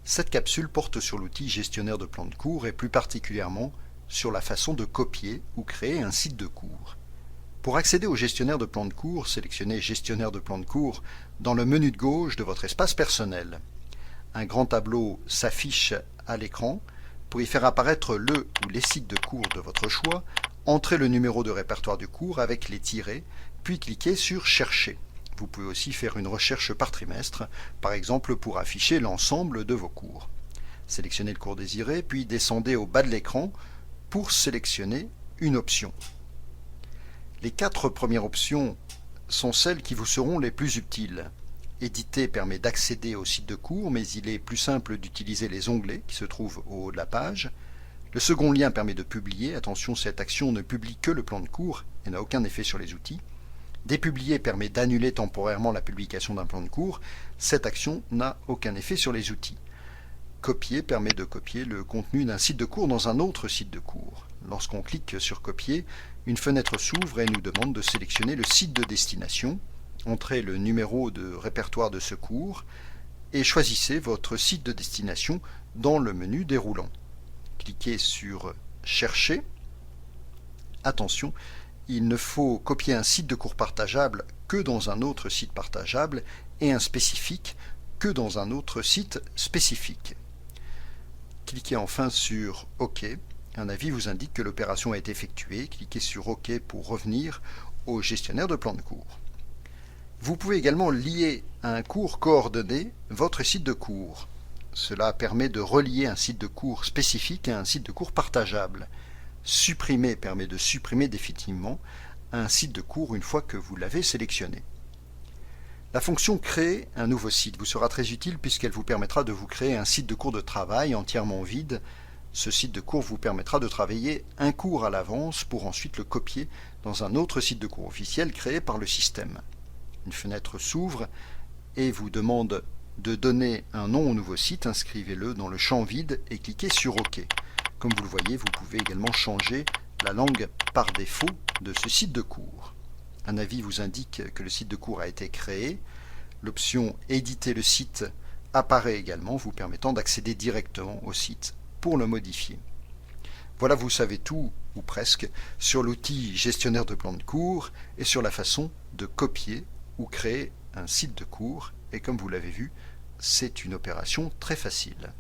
Cette capsule porte sur l'outil gestionnaire de plan de cours et plus particulièrement sur la façon de copier ou créer un site de cours. Pour accéder au gestionnaire de plan de cours, sélectionnez Gestionnaire de plan de cours dans le menu de gauche de votre espace personnel. Un grand tableau s'affiche à l'écran. Pour y faire apparaître le ou les sites de cours de votre choix, entrez le numéro de répertoire du cours avec les tirets, puis cliquez sur Chercher. Vous pouvez aussi faire une recherche par trimestre, par exemple pour afficher l'ensemble de vos cours. Sélectionnez le cours désiré, puis descendez au bas de l'écran pour sélectionner une option. Les 4 premières options sont celles qui vous seront les plus utiles. Éditer permet d'accéder au site de cours, mais il est plus simple d'utiliser les onglets qui se trouvent au haut de la page. Le second lien permet de publier. Attention, cette action ne publie que le plan de cours et n'a aucun effet sur les outils. Dépublier permet d'annuler temporairement la publication d'un plan de cours. Cette action n'a aucun effet sur les outils. Copier permet de copier le contenu d'un site de cours dans un autre site de cours. Lorsqu'on clique sur Copier, une fenêtre s'ouvre et nous demande de sélectionner le site de destination. Entrez le numéro de répertoire de ce cours et choisissez votre site de destination dans le menu déroulant. Cliquez sur Chercher. Attention, il ne faut copier un site de cours partageable que dans un autre site partageable et un spécifique que dans un autre site spécifique. Cliquez enfin sur OK. Un avis vous indique que l'opération a été effectuée. Cliquez sur OK pour revenir au gestionnaire de plan de cours. Vous pouvez également lier à un cours coordonné votre site de cours. Cela permet de relier un site de cours spécifique à un site de cours partageable. Supprimer permet de supprimer définitivement un site de cours une fois que vous l'avez sélectionné. La fonction Créer un nouveau site vous sera très utile puisqu'elle vous permettra de vous créer un site de cours de travail entièrement vide. Ce site de cours vous permettra de travailler un cours à l'avance pour ensuite le copier dans un autre site de cours officiel créé par le système. Une fenêtre s'ouvre et vous demande de donner un nom au nouveau site. Inscrivez-le dans le champ vide et cliquez sur OK. Comme vous le voyez, vous pouvez également changer la langue par défaut de ce site de cours. Un avis vous indique que le site de cours a été créé. L'option Éditer le site apparaît également, vous permettant d'accéder directement au site pour le modifier. Voilà, vous savez tout, ou presque, sur l'outil gestionnaire de plan de cours et sur la façon de copier ou créer un site de cours. Et comme vous l'avez vu, c'est une opération très facile.